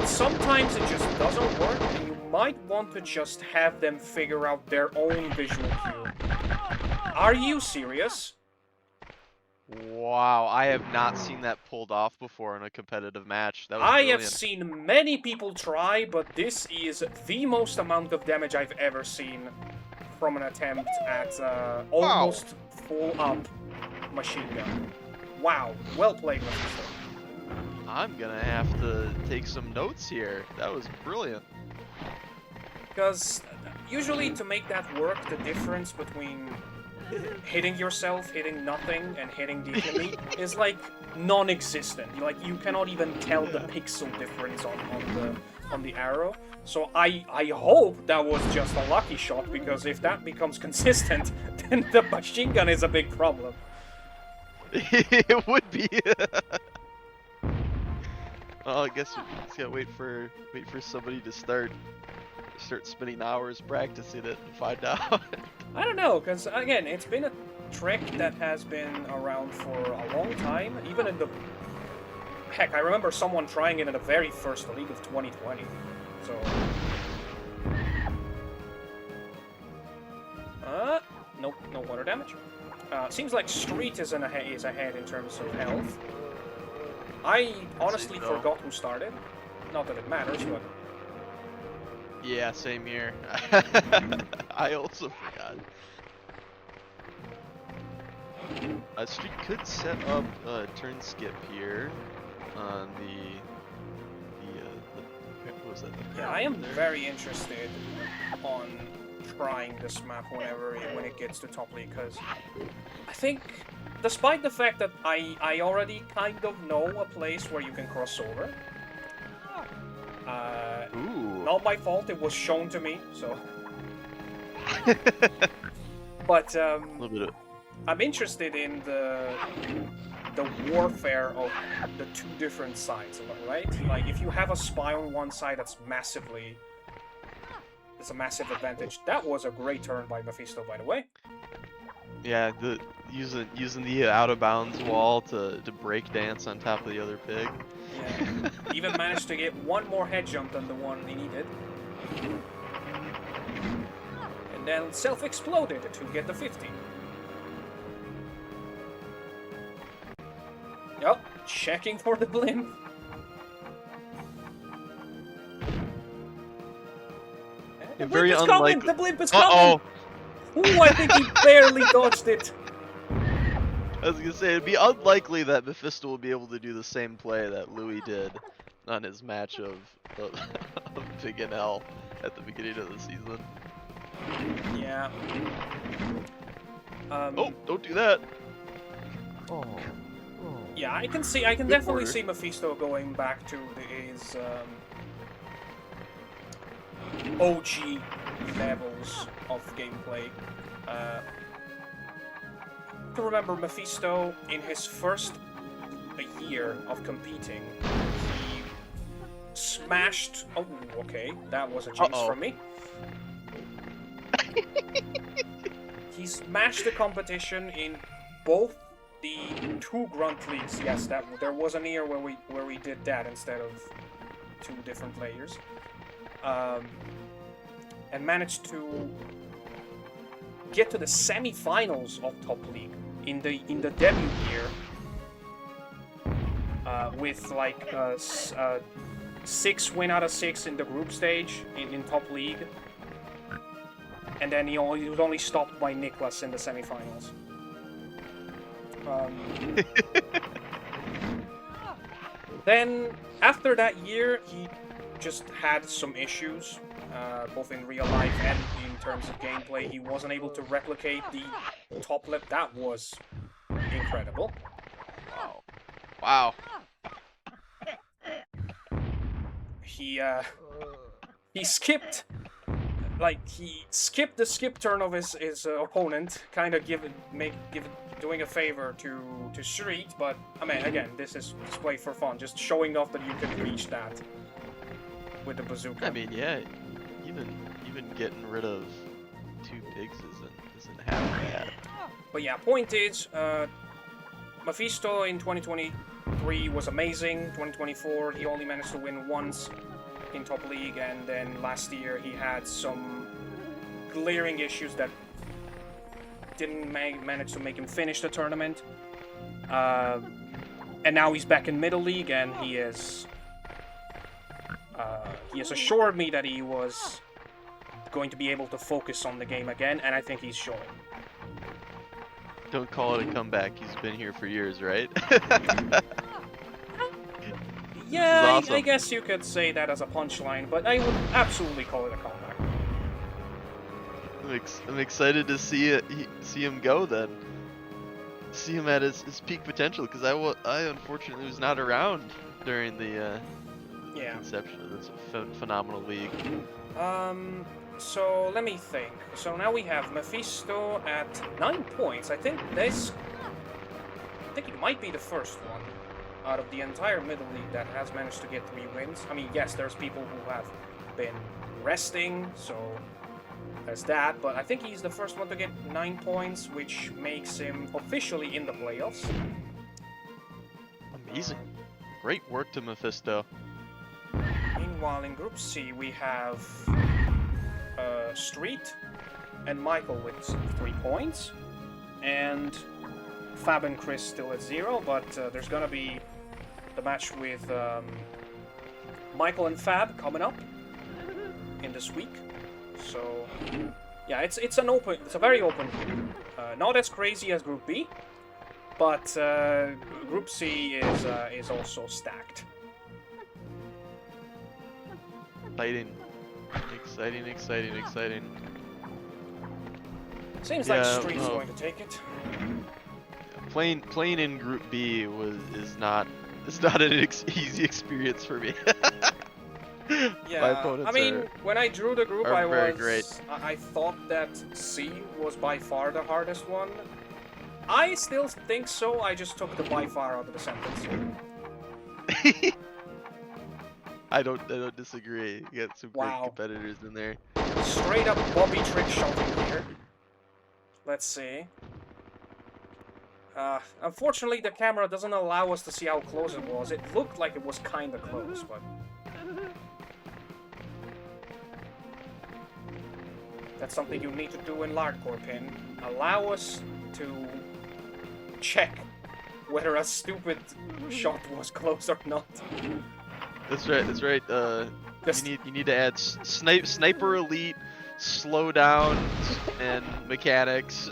sometimes it just doesn't work, and you might want to just have them figure out their own visual cue. Are you serious? Wow, I have not seen that pulled off before in a competitive match. That was I brilliant. have seen many people try, but this is the most amount of damage I've ever seen from an attempt at almost full up machine gun. Wow, well played, Mefisto. I'm gonna have to take some notes here. That was brilliant. Because usually to make that work, the difference between hitting yourself, hitting nothing, and hitting the enemy is like non-existent. Like you cannot even tell the pixel difference on the arrow. So I hope that was just a lucky shot, because if that becomes consistent, then the machine gun is a big problem. It would be. Well, I guess we just gotta wait for somebody to start spending hours practicing it and find out. I don't know, because again, it's been a trick that has been around for a long time. Even in the heck, I remember someone trying it in the very first league of 2020. So, nope, no water damage. Seems like Street is ahead in terms of health. I honestly forgot who started. Not that it matters, but Yeah, same here. I also forgot. Street could set up a turn skip here on what was that? yeah, I am very interested on trying this map when it gets to top league, because I think, despite the fact that I already kind of know a place where you can cross over. Ooh. Not my fault, it was shown to me, so. But A little bit of... I'm interested in the warfare of the two different sides, right? Like if you have a spy on one side, it's a massive advantage. That was a great turn by Mefisto, by the way. Yeah, using the out of bounds wall to break dance on top of the other pig. Yeah. Even managed to get one more head jump than the one he needed. And then self-exploded to get the 50. Yup, checking for the blimp. The Very blimp is unlikely. coming! The blimp is coming! Ooh, I think he barely dodged it. I was gonna say, it'd be unlikely that Mefisto will be able to do the same play that Louis did on his match of Big NL at the beginning of the season. Yeah. Oh, don't do that! Oh. Yeah, I can definitely see Mefisto going back to his OG levels of gameplay. To remember, Mefisto, in his first year of competing, he smashed... Oh, okay, that was a jinx from me. He smashed the competition in both the two grunt leagues. Yes, there was an year where we did that instead of two different players, and managed to get to the semi-finals of top league in the debut year, with like 6 win out of 6 in the group stage in top league. and then he was only stopped by Niklas in the semifinals. Then, after that year, he just had some issues, both in real life and in terms of gameplay. He wasn't able to replicate the top lip. That was incredible. Wow. He skipped, he skipped the skip turn of his opponent, kind of doing a favor to Street. But I mean, again, this is played for fun, just showing off that you can reach that with the bazooka. I mean, yeah, even getting rid of 2 pigs isn't half bad. But yeah, point is, Mefisto in 2023 was amazing. 2024, he only managed to win once in top league, and then last year he had some glaring issues that didn't manage to make him finish the tournament. And now he's back in middle league, and he has assured me that he was going to be able to focus on the game again, and I think he's showing. Don't call it a comeback. He's been here for years, right? Yeah, awesome. I guess you could say that as a punchline, but I would absolutely call it a comeback. I'm excited to see him go then. See him at his peak potential, because I unfortunately was not around during the conception of this phenomenal league. So let me think. So now we have Mefisto at 9 points. I think it might be the first one out of the entire middle league that has managed to get 3 wins. I mean, yes, there's people who have been resting, so there's that, but I think he's the first one to get 9 points, which makes him officially in the playoffs. Amazing. Great work to Mefisto. Meanwhile, in Group C, we have Street and Michael with 3 points, and Fab and Chris still at 0, but there's gonna be the match with Michael and Fab coming up in this week. So yeah, it's a very open group. Not as crazy as Group B, but Group C is also stacked. Exciting. Seems like Street's going to take it. Playing in Group B is not an easy experience for me. Yeah, I mean, when I drew the group, I thought that C was by far the hardest one. I still think so. I just took the by far out of the sentence. I don't disagree. You got some great competitors in there. Straight up Bobby trick shotting here. Let's see. Unfortunately, the camera doesn't allow us to see how close it was. It looked like it was kinda close, but... That's something you need to do in Lardcore Pin. Allow us to check whether a stupid shot was close or not. That's right. You need to add sniper elite, slow down, and mechanics.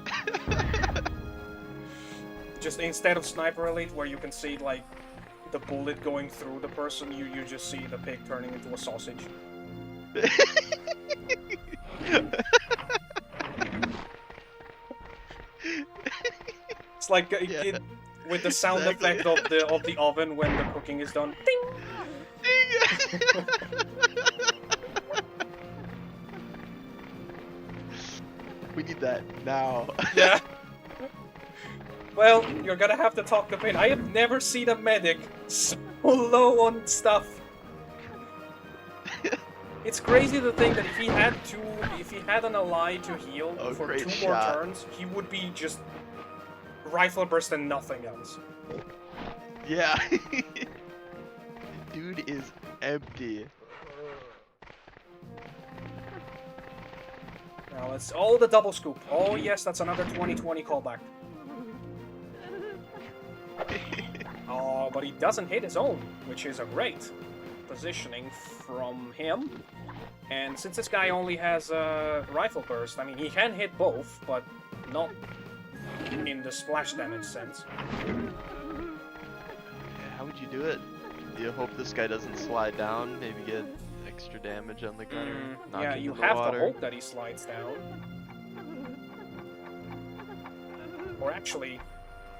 Just instead of sniper elite, where you can see like the bullet going through the person, you just see the pig turning into a sausage. It's like with the sound effect of the oven when the cooking is done. Ding! We need that now. Yeah. Well, you're gonna have to talk to Pin. I have never seen a medic so low on stuff. It's crazy to think that if he had an ally to heal for 2 more turns, he would be just rifle burst and nothing else. Yeah. Dude is empty. Now it's all the double scoop. Oh yes, that's another 2020 callback. Oh, but he doesn't hit his own, which is a great positioning from him. And since this guy only has a rifle burst, I mean, he can hit both, but not in the splash damage sense. How would you do it? Do you hope this guy doesn't slide down? Maybe get extra damage on the gunner? Knock Yeah, into you the have water? to hope that he slides down. Or actually,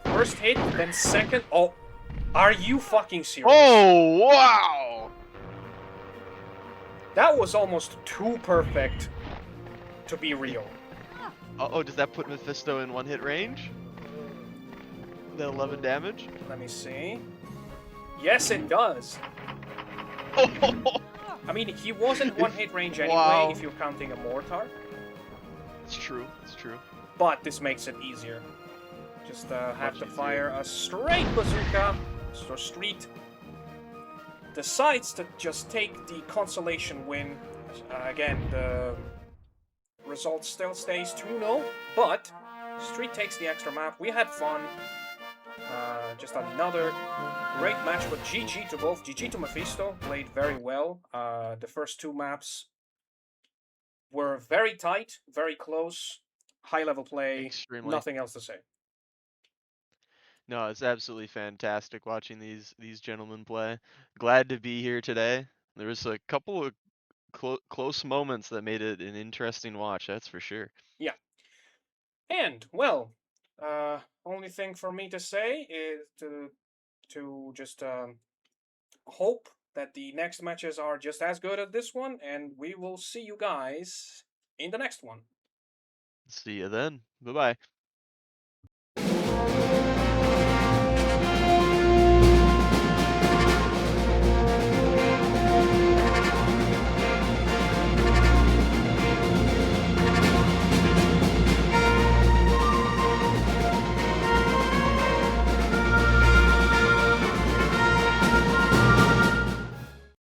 first hit, then second. Oh, are you fucking serious? Oh, wow! That was almost too perfect to be real. Oh, does that put Mefisto in one-hit range? The 11 damage? Let me see. Yes, it does. I mean, he was in one-hit range anyway, Wow. if you're counting a mortar. It's true, it's true. But this makes it easier. Just have Much to easier. fire a straight bazooka. So Street decides to just take the consolation win. Again, the result still stays 2-0, but Street takes the extra map. We had fun. Just another great match, but GG to both. GG to Mefisto, played very well. The first two maps were very tight, very close, high-level play, Extremely. nothing else to say. No, it's absolutely fantastic watching these gentlemen play. Glad to be here today. There was a couple of close moments that made it an interesting watch, that's for sure. Yeah. And, well, only thing for me to say is to just hope that the next matches are just as good as this one, and we will see you guys in the next one. See you then. Bye-bye.